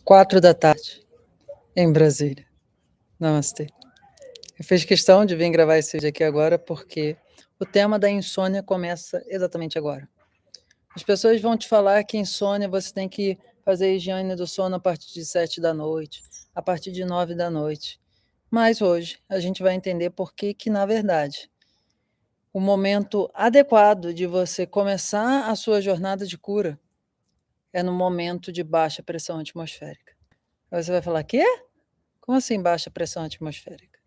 4 da tarde, em Brasília. Namastê. Eu fiz questão de vir gravar esse vídeo aqui agora porque o tema da insônia começa exatamente agora. As pessoas vão te falar que insônia você tem que fazer higiene do sono a partir de 7 da noite, a partir de 9 da noite. Mas hoje a gente vai entender por que, na verdade, o momento adequado de você começar a sua jornada de cura é no momento de baixa pressão atmosférica. Aí você vai falar, quê? Como assim baixa pressão atmosférica?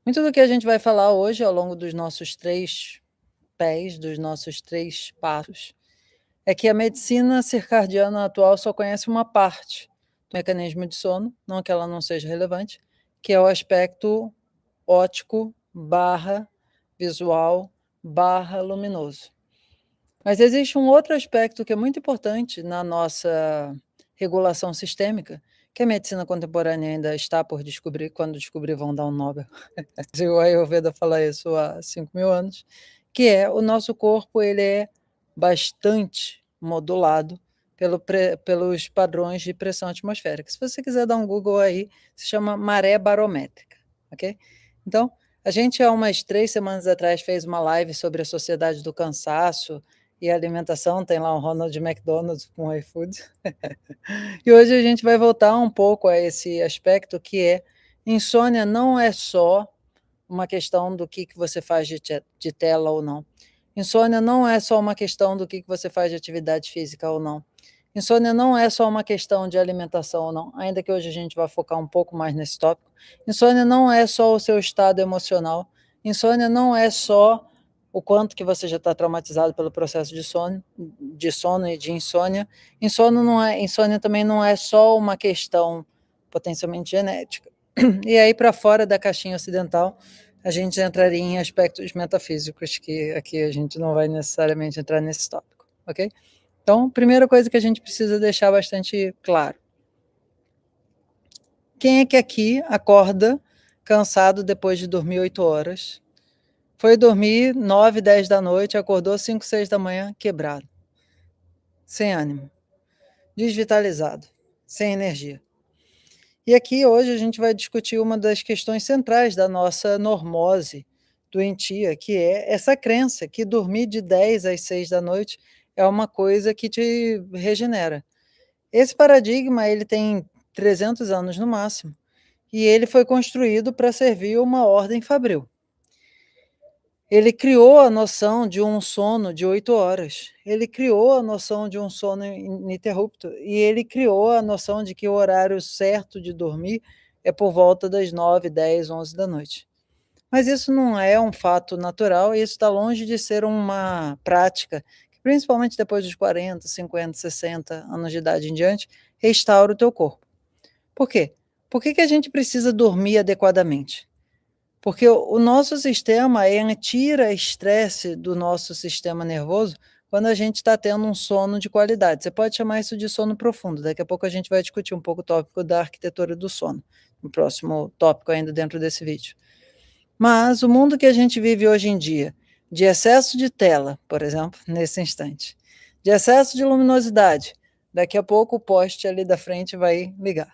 Muito do que a gente vai falar hoje, ao longo dos nossos 3 pés, dos nossos 3 passos, é que a medicina circadiana atual só conhece uma parte do mecanismo de sono, não que ela não seja relevante, que é o aspecto óptico barra visual barra luminoso. Mas existe um outro aspecto que é muito importante na nossa regulação sistêmica, que a medicina contemporânea ainda está por descobrir, quando descobrir vão dar um Nobel. O Ayurveda fala isso há 5.000 anos, que é o nosso corpo ele é bastante modulado pelos padrões de pressão atmosférica. Se você quiser dar um Google aí, se chama maré barométrica, ok? Então, a gente há umas 3 semanas atrás fez uma live sobre a sociedade do cansaço e alimentação, tem lá o Ronald McDonald com o iFood. E hoje a gente vai voltar um pouco a esse aspecto que é insônia não é só uma questão do que você faz de tela ou não. Insônia não é só uma questão do que você faz de atividade física ou não. Insônia não é só uma questão de alimentação ou não, ainda que hoje a gente vai focar um pouco mais nesse tópico. Insônia não é só o seu estado emocional. Insônia não é só o quanto que você já está traumatizado pelo processo de sono e de insônia. Insônia também não é só uma questão potencialmente genética. E aí, para fora da caixinha ocidental, a gente entraria em aspectos metafísicos, que aqui a gente não vai necessariamente entrar nesse tópico, ok? Então, primeira coisa que a gente precisa deixar bastante claro. Quem é que aqui acorda cansado depois de dormir 8 horas? Foi dormir 9, 10 da noite, acordou 5, 6 da manhã, quebrado. Sem ânimo. Desvitalizado. Sem energia. E aqui hoje a gente vai discutir uma das questões centrais da nossa normose doentia, que é essa crença que dormir de 10 às 6 da noite é uma coisa que te regenera. Esse paradigma ele tem 300 anos no máximo, e ele foi construído para servir uma ordem fabril. Ele criou a noção de um sono de 8 horas, ele criou a noção de um sono ininterrupto, e ele criou a noção de que o horário certo de dormir é por volta das 9, 10, 11 da noite. Mas isso não é um fato natural, e isso está longe de ser uma prática que, principalmente depois dos 40, 50, 60 anos de idade em diante, restaura o teu corpo. Por quê? Por que a gente precisa dormir adequadamente? Porque o nosso sistema tira estresse do nosso sistema nervoso quando a gente está tendo um sono de qualidade. Você pode chamar isso de sono profundo. Daqui a pouco a gente vai discutir um pouco o tópico da arquitetura do sono, no próximo tópico ainda dentro desse vídeo. Mas o mundo que a gente vive hoje em dia, de excesso de tela, por exemplo, nesse instante, de excesso de luminosidade, daqui a pouco o poste ali da frente vai ligar.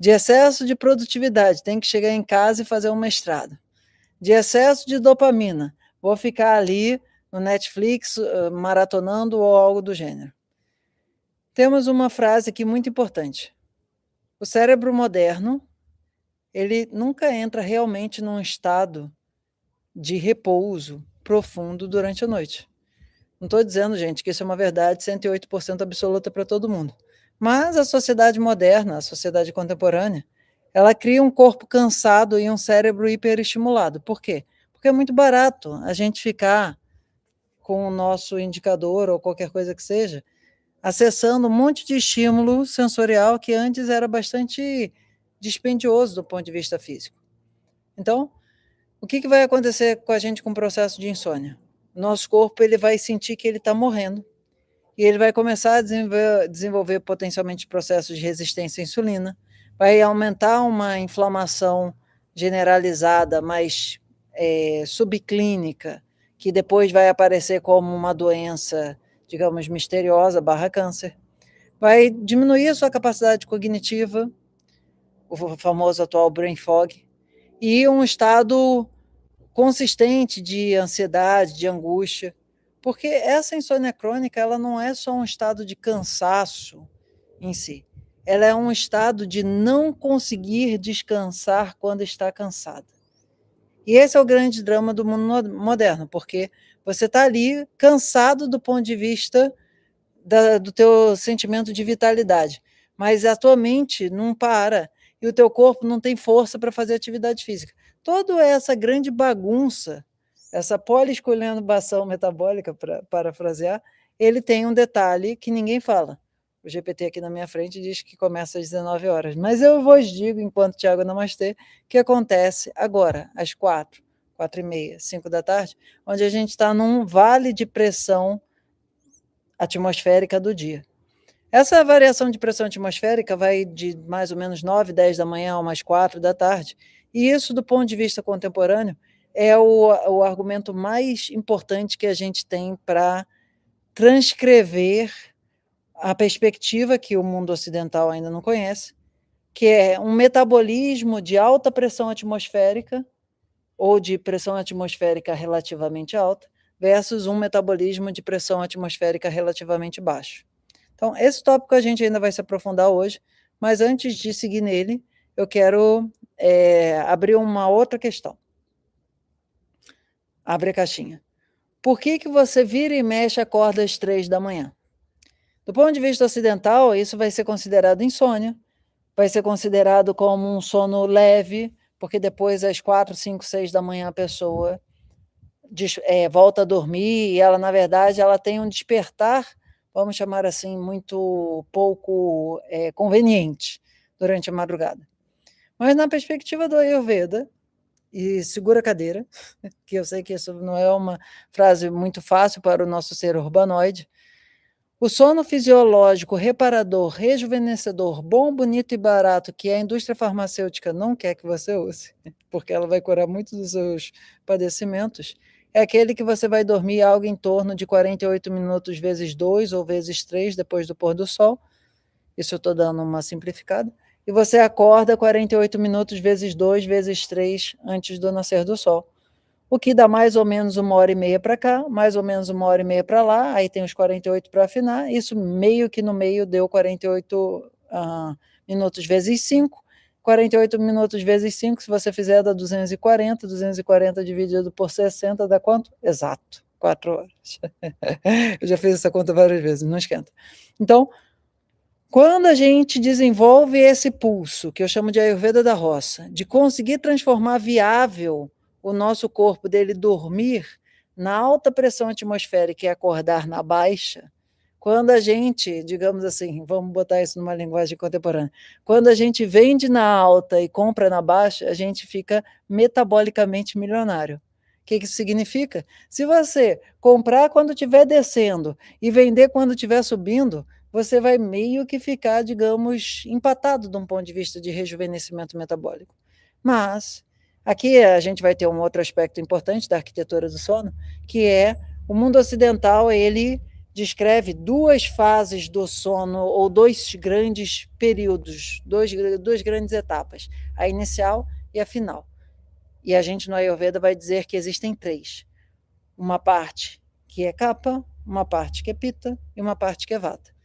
De excesso de produtividade, tem que chegar em casa e fazer um mestrado. De excesso de dopamina, vou ficar ali no Netflix maratonando ou algo do gênero. Temos uma frase aqui muito importante. O cérebro moderno, ele nunca entra realmente num estado de repouso profundo durante a noite. Não estou dizendo, gente, que isso é uma verdade 108% absoluta para todo mundo. Mas a sociedade moderna, a sociedade contemporânea, ela cria um corpo cansado e um cérebro hiperestimulado. Por quê? Porque é muito barato a gente ficar com o nosso indicador ou qualquer coisa que seja, acessando um monte de estímulo sensorial que antes era bastante dispendioso do ponto de vista físico. Então, o que vai acontecer com a gente com o processo de insônia? Nosso corpo ele vai sentir que ele está morrendo, e ele vai começar a desenvolver potencialmente processos de resistência à insulina, vai aumentar uma inflamação generalizada, mas subclínica, que depois vai aparecer como uma doença, digamos, misteriosa / câncer. vai diminuir a sua capacidade cognitiva, o famoso atual brain fog, e um estado consistente de ansiedade, de angústia, porque essa insônia crônica, ela não é só um estado de cansaço em si, ela é um estado de não conseguir descansar quando está cansada. E esse é o grande drama do mundo moderno, porque você está ali cansado do ponto de vista do teu sentimento de vitalidade, mas a tua mente não para e o teu corpo não tem força para fazer atividade física. Toda essa grande bagunça, essa poliesculhambação metabólica, para parafrasear, ele tem um detalhe que ninguém fala. O GPT aqui na minha frente diz que começa às 19 horas, mas eu vos digo, enquanto Thiago Namastê, que acontece agora, às 4, 4h30, 5 da tarde, onde a gente está num vale de pressão atmosférica do dia. Essa variação de pressão atmosférica vai de mais ou menos 9, 10 da manhã a umas 4 da tarde, e isso, do ponto de vista contemporâneo, é o argumento mais importante que a gente tem para transcrever a perspectiva que o mundo ocidental ainda não conhece, que é um metabolismo de alta pressão atmosférica, ou de pressão atmosférica relativamente alta, versus um metabolismo de pressão atmosférica relativamente baixo. Então, esse tópico a gente ainda vai se aprofundar hoje, mas antes de seguir nele, eu quero abrir uma outra questão. Abre a caixinha. Por que você vira e mexe acorda às 3 da manhã? Do ponto de vista ocidental, isso vai ser considerado insônia, vai ser considerado como um sono leve, porque depois, às 4, 5, 6 da manhã, a pessoa volta a dormir e ela, na verdade, ela tem um despertar, vamos chamar assim, muito pouco conveniente durante a madrugada. Mas na perspectiva do Ayurveda, e segura a cadeira, que eu sei que isso não é uma frase muito fácil para o nosso ser urbanoide, o sono fisiológico, reparador, rejuvenescedor, bom, bonito e barato, que a indústria farmacêutica não quer que você use, porque ela vai curar muitos dos seus padecimentos, é aquele que você vai dormir algo em torno de 48 minutos vezes 2 ou vezes 3 depois do pôr do sol, isso eu estou dando uma simplificada, e você acorda 48 minutos vezes 2 vezes 3 antes do nascer do sol, o que dá mais ou menos 1h30 para cá, mais ou menos 1h30 para lá, aí tem os 48 para afinar, isso meio que no meio deu 48 minutos vezes 5, 48 minutos vezes 5, se você fizer dá 240, 240 dividido por 60 dá quanto? Exato, 4 horas. Eu já fiz essa conta várias vezes, não esquenta. Então, quando a gente desenvolve esse pulso, que eu chamo de Ayurveda da roça, de conseguir transformar viável o nosso corpo, dele dormir na alta pressão atmosférica e acordar na baixa, quando a gente, digamos assim, vamos botar isso numa linguagem contemporânea, quando a gente vende na alta e compra na baixa, a gente fica metabolicamente milionário. O que isso significa? Se você comprar quando estiver descendo e vender quando estiver subindo, você vai meio que ficar, digamos, empatado de um ponto de vista de rejuvenescimento metabólico. Mas aqui a gente vai ter um outro aspecto importante da arquitetura do sono, que é o mundo ocidental, ele descreve 2 fases do sono, ou 2 grandes períodos, duas grandes etapas, a inicial e a final. E a gente no Ayurveda vai dizer que existem 3. Uma parte que é Kapha, uma parte que é Pitta e uma parte que é Vata.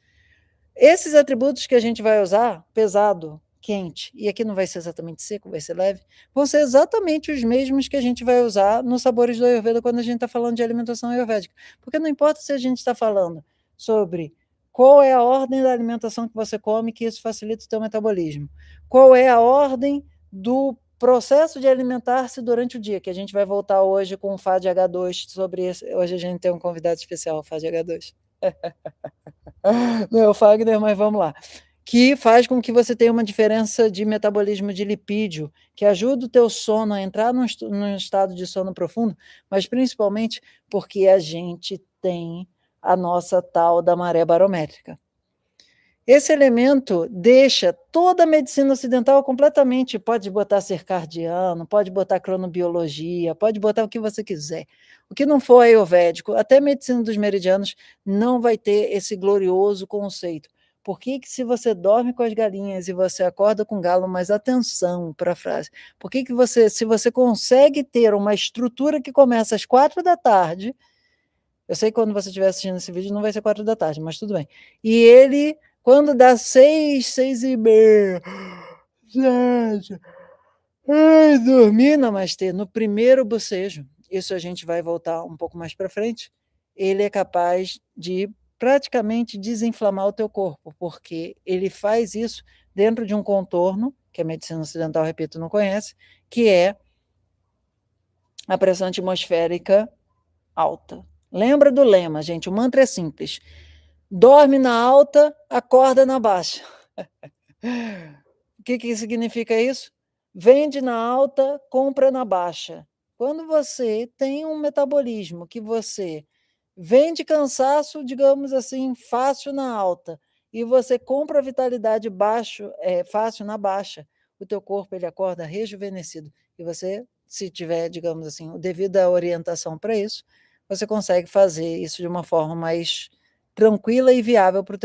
Esses atributos que a gente vai usar, pesado, quente, e aqui não vai ser exatamente seco, vai ser leve, vão ser exatamente os mesmos que a gente vai usar nos sabores do Ayurveda quando a gente está falando de alimentação ayurvédica. Porque não importa se a gente está falando sobre qual é a ordem da alimentação que você come, que isso facilita o teu metabolismo. Qual é a ordem do processo de alimentar-se durante o dia, que a gente vai voltar hoje com o FAD-H2 sobre isso. Hoje a gente tem um convidado especial, o FAD-H2. Não é o Fagner, mas vamos lá. Que faz com que você tenha uma diferença de metabolismo de lipídio, que ajuda o teu sono a entrar num estado de sono profundo, mas principalmente porque a gente tem a nossa tal da maré barométrica. Esse elemento deixa toda a medicina ocidental completamente, pode botar circadiano, pode botar cronobiologia, pode botar o que você quiser. O que não for ayurvédico, até a medicina dos meridianos não vai ter esse glorioso conceito, Por que que se você dorme com as galinhas e você acorda com o galo, mas atenção para a frase, por que que você se você consegue ter uma estrutura que começa às 4 da tarde, eu sei que quando você estiver assistindo esse vídeo não vai ser 4 da tarde, mas tudo bem. E ele, quando dá 6, 6h30, 7, ai, dormir, namastê, no primeiro bocejo, isso a gente vai voltar um pouco mais para frente, ele é capaz de praticamente desinflamar o teu corpo, porque ele faz isso dentro de um contorno, que a medicina ocidental, repito, não conhece, que é a pressão atmosférica alta. Lembra do lema, gente, o mantra é simples: dorme na alta, acorda na baixa. O que significa isso? Vende na alta, compra na baixa. Quando você tem um metabolismo que você vende cansaço, digamos assim, fácil na alta, e você compra vitalidade fácil na baixa, o teu corpo ele acorda rejuvenescido. E você, se tiver, digamos assim, devida orientação para isso, você consegue fazer isso de uma forma mais tranquila e viável para o teu